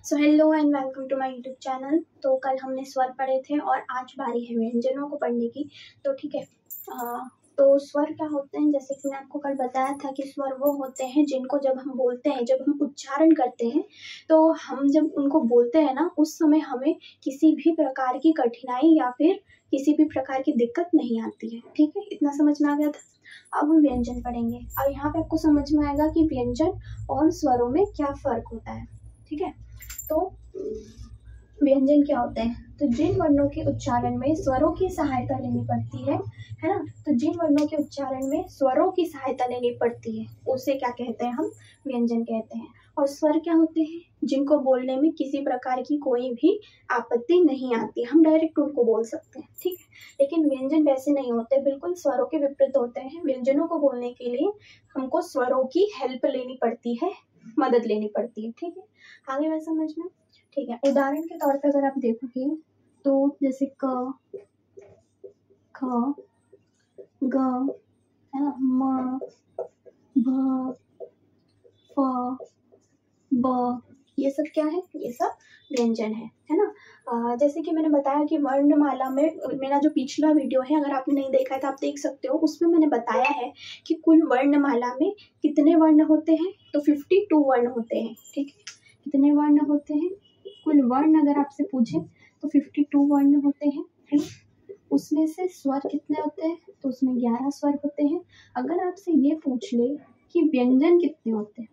So hello and welcome to my YouTube channel. तो कल हमने स्वर पढ़े थे और आज बारी है व्यंजनों को पढ़ने की। तो ठीक है, तो स्वर क्या होते हैं, जैसे कि मैं आपको कल बताया था कि स्वर वो होते हैं जिनको जब हम बोलते हैं, जब हम उच्चारण करते हैं, तो हम जब उनको बोलते हैं ना, उस समय हमें किसी भी प्रकार की कठिनाई या फिर किसी भी प्रकार की दिक्कत नहीं आती है। ठीक है, इतना समझ में आ गया था। अब हम व्यंजन पढ़ेंगे और यहाँ पे आपको समझ में आएगा कि व्यंजन और स्वरों में क्या फर्क होता है। ठीक है, तो व्यंजन क्या होते हैं? तो जिन वर्णों के उच्चारण में स्वरों की सहायता लेनी पड़ती है ना, तो जिन वर्णों के उच्चारण में स्वरों की सहायता लेनी पड़ती है उसे क्या कहते हैं? हम व्यंजन कहते हैं। और स्वर क्या होते हैं? जिनको बोलने में किसी प्रकार की कोई भी आपत्ति नहीं आती, हम डायरेक्ट उनको बोल सकते हैं। ठीक है, लेकिन व्यंजन वैसे नहीं होते, बिल्कुल स्वरों के विपरीत होते हैं। व्यंजनों को बोलने के लिए हमको स्वरों की हेल्प लेनी पड़ती है, मदद लेनी पड़ती है। ठीक है, आगे बात समझ में? ठीक है, उदाहरण के तौर पे अगर आप देखोगे तो जैसे क, ख, ग, है ना, म, भ, फ, ब, ये सब क्या है? ये सब व्यंजन है ना। जैसे कि मैंने बताया कि वर्णमाला में, मेरा जो पिछला वीडियो है अगर आपने नहीं देखा है तो आप देख सकते हो, उसमें मैंने बताया है कि कुल वर्णमाला में कितने वर्ण होते हैं। तो 52 वर्ण होते हैं। ठीक है, कितने वर्ण होते हैं? कुल वर्ण अगर आपसे पूछे तो 52 वर्ण होते हैं, है ना। उसमें से स्वर कितने होते हैं? तो उसमें 11 स्वर होते हैं। अगर आपसे ये पूछ ले कि व्यंजन कितने होते हैं,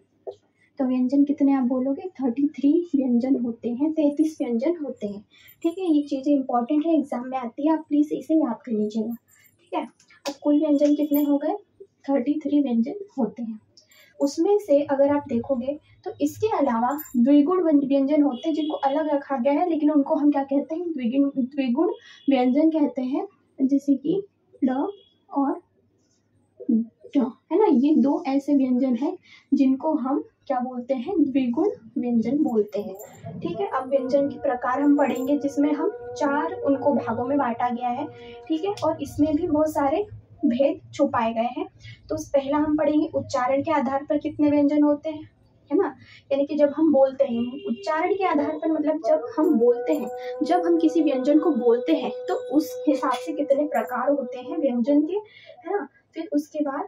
तो व्यंजन कितने आप बोलोगे? 33 व्यंजन होते हैं, 33 व्यंजन होते हैं। ठीक है, ये चीज़ें इंपॉर्टेंट है, एग्जाम में आती है, आप प्लीज़ इसे याद कर लीजिएगा। ठीक है, अब कुल व्यंजन कितने हो गए? 33 व्यंजन होते हैं। उसमें से अगर आप देखोगे तो इसके अलावा द्विगुण व्यंजन होते हैं जिनको अलग रखा गया है, लेकिन उनको हम क्या कहते हैं? द्विगुण व्यंजन कहते हैं। जैसे कि ड और ड, है ना। ये दो ऐसे व्यंजन हैं जिनको हम क्या बोलते हैं? द्विगुण व्यंजन बोलते हैं। ठीक है, अब व्यंजन के प्रकार हम पढ़ेंगे जिसमें हम 4 उनको भागों में बांटा गया है। ठीक है, और इसमें भी बहुत सारे भेद छुपाए गए हैं। तो पहला हम पढ़ेंगे उच्चारण के आधार पर कितने व्यंजन होते हैं, है ना। यानी कि जब हम बोलते हैं उच्चारण के आधार पर, मतलब जब हम बोलते हैं, जब हम किसी व्यंजन को बोलते हैं तो उस हिसाब से कितने प्रकार होते हैं व्यंजन के, है ना। फिर उसके बाद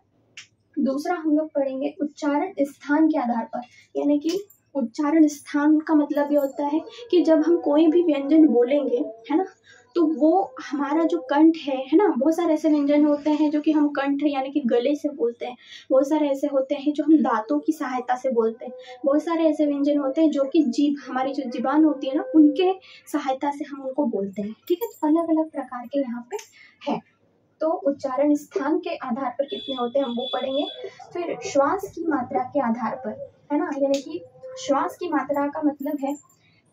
दूसरा हम लोग पढ़ेंगे उच्चारण स्थान के आधार पर। यानी कि उच्चारण स्थान का मतलब ये होता है कि जब हम कोई भी व्यंजन बोलेंगे, है ना, तो वो हमारा जो कंठ है ना, बहुत सारे ऐसे व्यंजन होते हैं जो कि हम कंठ यानी कि गले से बोलते हैं। बहुत सारे ऐसे होते हैं जो हम दांतों की सहायता से बोलते हैं। बहुत सारे ऐसे व्यंजन होते हैं जो कि जीभ, हमारी जो जीबान होती है ना, उनके सहायता से हम उनको बोलते हैं। ठीक है, तो अलग अलग प्रकार के यहाँ पे है। तो उच्चारण स्थान के आधार पर कितने होते हैं हम वो पढ़ेंगे। फिर श्वास की मात्रा के आधार पर, है ना, यानी कि श्वास की मात्रा का मतलब है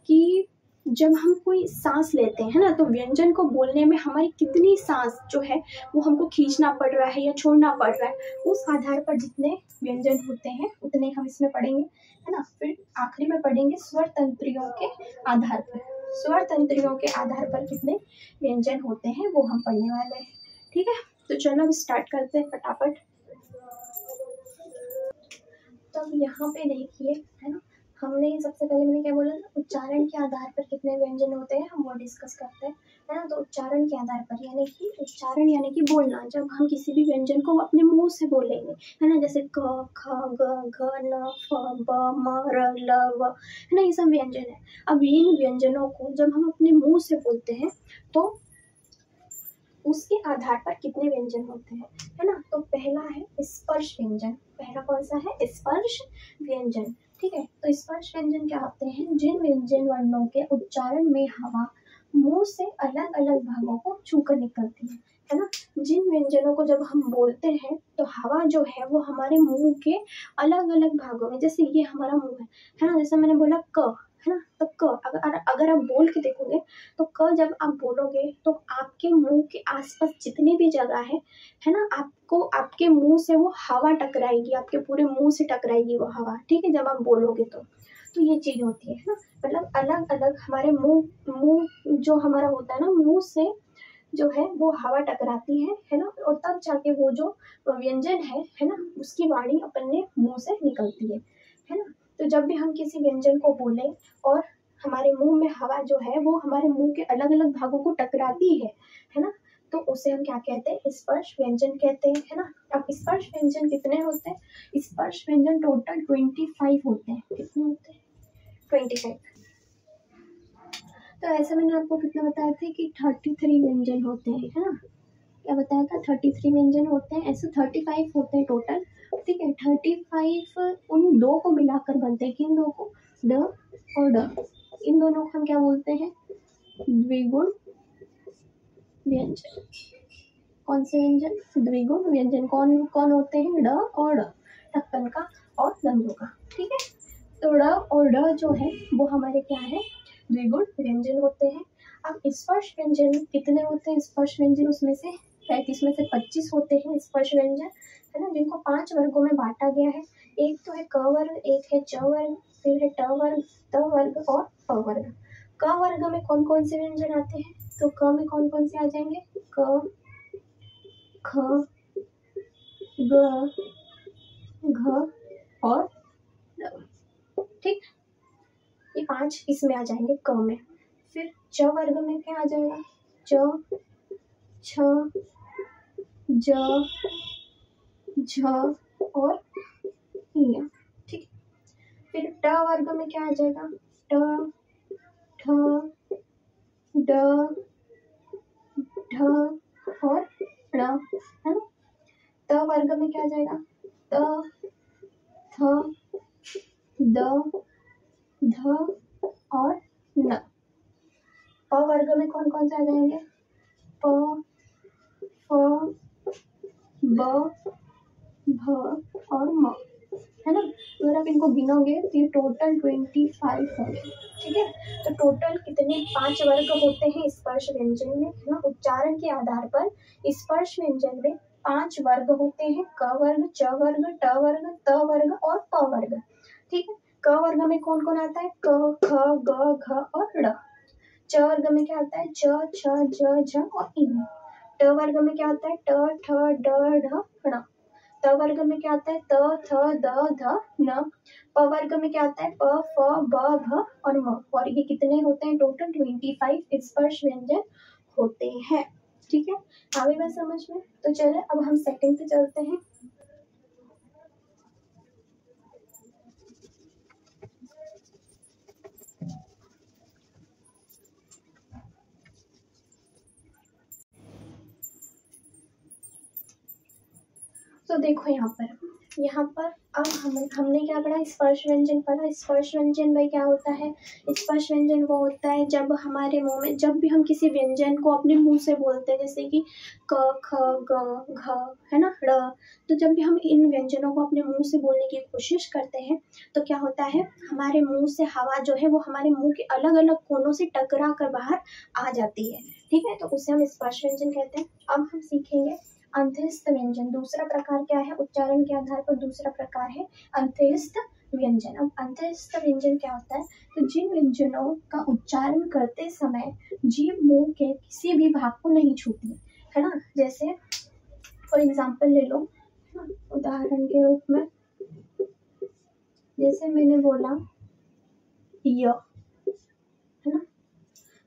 कि जब हम कोई सांस लेते हैं ना, तो व्यंजन को बोलने में हमारी कितनी सांस जो है वो हमको खींचना पड़ रहा है या छोड़ना पड़ रहा है, उस आधार पर जितने व्यंजन होते हैं उतने हम इसमें पढ़ेंगे, है ना। फिर आखिरी में पढ़ेंगे स्वर तंत्रियों के आधार पर। स्वर तंत्रियों के आधार पर कितने व्यंजन होते हैं वो हम पढ़ने वाले हैं। ठीक है, तो चलो अब स्टार्ट करते हैं फटाफट। तो अब यहाँ पे देखिए, है ना, हमने सबसे पहले मैंने क्या बोला था? उच्चारण के आधार पर कितने व्यंजन होते हैं हम वो डिस्कस करते हैं, है ना। तो उच्चारण के आधार पर यानी कि उच्चारण यानी कि बोलना, जब हम किसी भी व्यंजन को अपने मुंह से बोलेंगे, है ना, जैसे क, ख, ग, घ, न, फ, ब, म, र, ल, व, है ना, ये सब व्यंजन है। अब इन व्यंजनों को जब हम अपने मुंह से बोलते हैं तो उसके आधार पर कितने व्यंजन होते हैं, है ना। तो पहला है स्पर्श व्यंजन। पहला कौन सा है? स्पर्श व्यंजन। ठीक है, तो स्पर्श व्यंजन क्या होते हैं? जिन व्यंजन वर्णों के उच्चारण में हवा मुंह से अलग अलग भागों को छूकर निकलती है ना। जिन व्यंजनों को जब हम बोलते हैं तो हवा जो है वो हमारे मुंह के अलग अलग भागों में, जैसे ये हमारा मुंह है ना, जैसे मैंने बोला क, है ना, तो क अगर आप बोल के देखोगे तो क जब आप बोलोगे तो आपके मुंह के आसपास जितनी भी जगह है ना, आपको आपके मुंह से वो हवा टकराएगी, आपके पूरे मुंह से टकराएगी वो हवा। ठीक है, जब आप बोलोगे तो ये चीज होती है ना, मतलब अलग अलग हमारे मुंह जो हमारा होता है ना, मुंह से जो है वो हवा टकराती है ना, और तब जाके वो जो व्यंजन है ना, उसकी वाणी अपने मुंह से निकलती है ना। तो जब भी हम किसी व्यंजन को बोले और हमारे मुंह में हवा जो है वो हमारे मुंह के अलग अलग भागों को टकराती है ना, तो उसे हम क्या कहते हैं, स्पर्श व्यंजन कहते हैं, है ना। अब स्पर्श व्यंजन कितने होते हैं, स्पर्श व्यंजन टोटल 25 होते हैं। कितने होते हैं, 25। तो ऐसे मैंने आपको कितना बताया था कि 33 व्यंजन होते हैं, है ना। क्या बताया था, 33 व्यंजन होते हैं, ऐसे 35 होते हैं टोटल, ठीक है। 35 उन दो को मिलाकर बनते हैं, किन दो को, ड और ड, इन दोनों को हम क्या बोलते हैं, द्विगुण व्यंजन। कौन से व्यंजन, द्विगुण व्यंजन। कौन कौन होते हैं, ड और ड, ढक्कन का और दंतों का, ठीक है। तो ड और ड जो है वो हमारे क्या है, द्विगुण व्यंजन होते हैं। अब स्पर्श व्यंजन कितने होते हैं, स्पर्श व्यंजन उसमें से 35 में से 25 होते हैं स्पर्श व्यंजन, है ना, जिनको 5 वर्गों में बांटा गया है। एक तो है क वर्ग, एक है च वर्ग, फिर है ट वर्ग, त वर्ग और प वर्ग। क वर्ग में कौन कौन से व्यंजन आते हैं, तो क में कौन कौन से आ जाएंगे, क, ख, ग, घ और ल, ठीक। ये 5 इसमें आ जाएंगे क में। फिर च वर्ग में क्या आ जाएगा, च, छ, ज, झ और य, ठीक। फिर ट वर्ग में क्या आ जाएगा, ट, ठ, ड, ढ और ण, है ना। त वर्ग में क्या आ जाएगा, त, थ, द, ध और न। प वर्ग में कौन कौन से आ जाएंगे, प, फ, ब, भ और म, है ना। अगर आप इनको गिनोगे तो ये टोटल 25 होंगे, ठीक है। तो टोटल कितने 5 वर्ग होते हैं स्पर्श व्यंजन में, है ना। उच्चारण के आधार पर स्पर्श व्यंजन में 5 वर्ग होते हैं, क वर्ग, च वर्ग, ट वर्ग, त वर्ग और प वर्ग, ठीक है। क वर्ग में कौन कौन आता है, क, ख, ग, घ और ड़। च वर्ग में क्या आता है, च, छ, ज, झ और इन। ट वर्ग में क्या आता है, ट, ठ, ड, ढ, ण। त वर्ग में क्या आता है, त, थ, द, ध, न। प वर्ग में क्या आता है, प, फ, ब, भ और म। और ये कितने होते हैं, टोटल 25 स्पर्श व्यंजन होते हैं, ठीक है। आगे बात समझ में। तो चलिए अब हम सेकंड पे चलते हैं। तो देखो यहाँ पर अब हमने क्या पढ़ा, स्पर्श व्यंजन पढ़ा। स्पर्श व्यंजन भाई क्या होता है, स्पर्श व्यंजन वो होता है जब हमारे मुंह में, जब भी हम किसी व्यंजन को अपने मुंह से बोलते हैं, जैसे कि क, ख, ग, घ, है ना, ड़। तो जब भी हम इन व्यंजनों को अपने मुंह से बोलने की कोशिश करते हैं तो क्या होता है, हमारे मुंह से हवा जो है वो हमारे मुंह के अलग अलग कोनों से टकरा कर बाहर आ जाती है, ठीक है। तो उसे हम स्पर्श व्यंजन कहते हैं। अब हम सीखेंगे अंतरिस्थ व्यंजन। दूसरा प्रकार क्या है, उच्चारण के आधार पर दूसरा प्रकार है अंतरिस्थ व्यंजन। अब अंतरिस्थ व्यंजन क्या होता है, तो जिन व्यंजनों का उच्चारण करते समय जीभ मुंह के किसी भी भाग को नहीं छूती, है ना। जैसे फॉर एग्जाम्पल ले लो, उदाहरण के रूप में जैसे मैंने बोला य, है ना,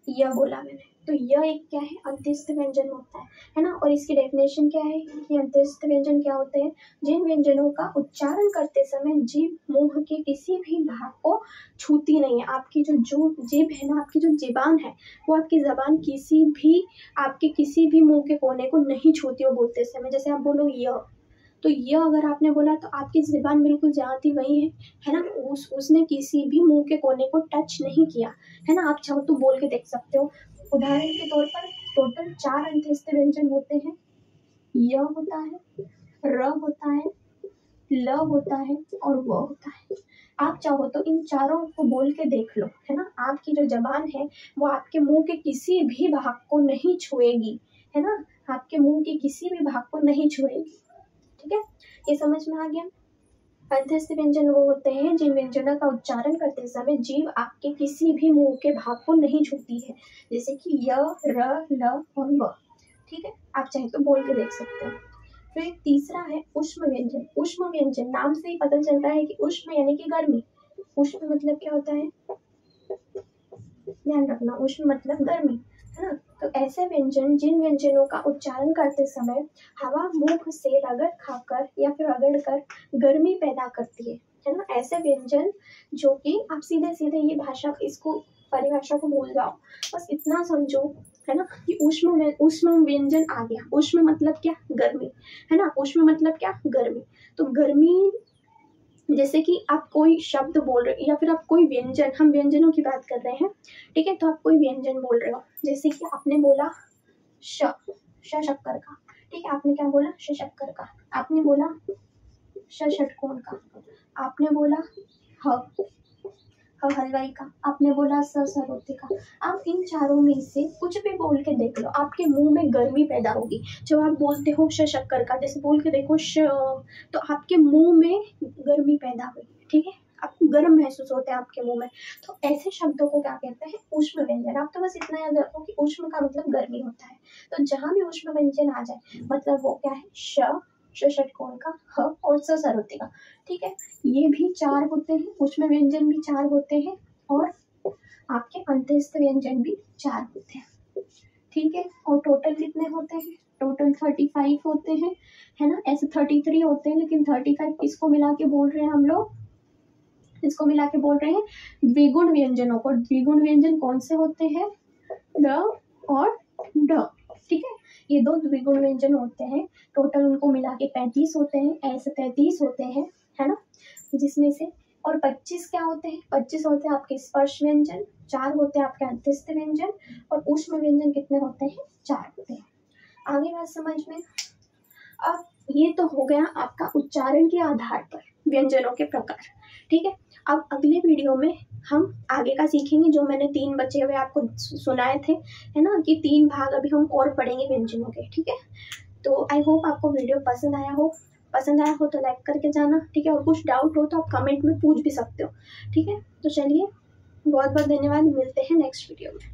य बोला मैंने, तो यह एक क्या है, अंतरिस्थ व्यंजन होता है ना। और इसकी डेफिनेशन क्या है कि अंतरिस्थ व्यंजन क्या होते हैं, जिन व्यंजनों का उच्चारण करते समय जीभ मुंह के किसी भी भाग को छूती नहीं है। आपकी जो जीभ है ना, आपकी जो ज़बान है वो आपकी ज़बान आपके किसी भी मुंह के कोने को नहीं छूती हो बोलते समय। जैसे आप बोलो य, तो यह अगर आपने बोला तो आपकी ज़बान बिल्कुल जहाँ थी वही है ना, उसने किसी भी मुंह के कोने को टच नहीं किया, है ना। आप चाहो तो बोल के देख सकते हो। उदाहरण के तौर पर टोटल 4 अंतरिस्थ व्यंजन होते हैं, य होता है, र होता है, ल होता है और व होता है। आप चाहो तो इन चारों को बोल के देख लो, है ना। आपकी जो जबान है वो आपके मुंह के किसी भी भाग को नहीं छुएगी, है ना, आपके मुंह के किसी भी भाग को नहीं छुएगी, ठीक है। ये समझ में आ गया। अंतरिस्थ व्यंजन वो होते हैं जिन व्यंजनों का उच्चारण करते समय जीभ आपके किसी भी मुंह के भाग को नहीं छूती है, जैसे कि य, र, ल और व, ठीक है। आप चाहे तो बोल के देख सकते हो। फिर तीसरा है उष्म व्यंजन। उष्म व्यंजन नाम से ही पता चलता है कि उष्म यानी कि गर्मी। उष्म मतलब क्या होता है, ध्यान रखना, उष्म मतलब गर्मी, है ना। तो ऐसे व्यंजन जिन व्यंजनों का उच्चारण करते समय हवा मुंह से रगड़ खाकर या फिर रगड़ कर गर्मी पैदा करती है ना, ऐसे व्यंजन जो कि आप सीधे सीधे ये भाषा इसको परिभाषा को भूल जाओ, बस इतना समझो, है ना, कि उष्म व्यंजन आ गया। उष्म मतलब क्या? गर्मी, है ना। उष्म मतलब क्या? गर्मी। तो गर्मी, जैसे कि आप कोई शब्द बोल रहे हो या फिर आप कोई व्यंजन, हम व्यंजनों की बात कर रहे हैं, ठीक है। तो आप कोई व्यंजन बोल रहे हो, जैसे कि आपने बोला शक्कर का, ठीक है। आपने क्या बोला? शक्कर का। आपने बोला षटकोण का। आपने बोला हलवाई का। आपने बोला सरोते का। आप इन चारों में से कुछ भी बोल के देख लो, आपके मुंह में गर्मी पैदा होगी। जब आप बोलते हो शक्कर का, जैसे बोल के देखो तो आपके मुंह में गर्मी पैदा हुई, ठीक है। आपको गर्म महसूस होता है आपके मुंह में। तो ऐसे शब्दों को क्या कहते हैं? उष्म व्यंजन। आप तो बस इतना याद रखो कि उष्म का मतलब गर्मी होता है। तो जहां भी उष्म व्यंजन आ जाए, मतलब वो क्या है? षटकोण का, ह और सरोते का, ठीक है। ये भी चार होते हैं, उष्म व्यंजन भी चार होते हैं, और आपके अंत्यस्थ व्यंजन भी चार होते हैं, ठीक है। और टोटल कितने होते हैं? टोटल 35 होते हैं, है ना। ऐसे 33 होते हैं, लेकिन 35 किसको मिला के बोल रहे हैं हम लोग? इसको मिला के बोल रहे हैं द्विगुण व्यंजनों को। द्विगुण व्यंजन कौन से होते हैं? ड और ढ, ठीक है। ये दो द्विगुण व्यंजन होते हैं, टोटल उनको मिला के 35 होते हैं, ऐसे 33 होते हैं, है ना। जिसमें से और 25 क्या होते हैं? 25 होते हैं आपके स्पर्श व्यंजन, 4 होते हैं आपके अंत्यस्थ व्यंजन, और ऊष्म व्यंजन कितने होते हैं? 4 होते हैं। आगे बात समझ में। अब ये तो हो गया आपका उच्चारण के आधार पर व्यंजनों के प्रकार, ठीक है। अब अगले वीडियो में हम आगे का सीखेंगे, जो मैंने 3 बचे हुए आपको सुनाए थे, है ना, कि 3 भाग अभी हम और पढ़ेंगे व्यंजनों के, ठीक है। तो आई होप आपको वीडियो पसंद आया हो तो लाइक करके जाना, ठीक है। और कुछ डाउट हो तो आप कमेंट में पूछ भी सकते हो, ठीक है। तो चलिए, बहुत बहुत धन्यवाद, मिलते हैं नेक्स्ट वीडियो में।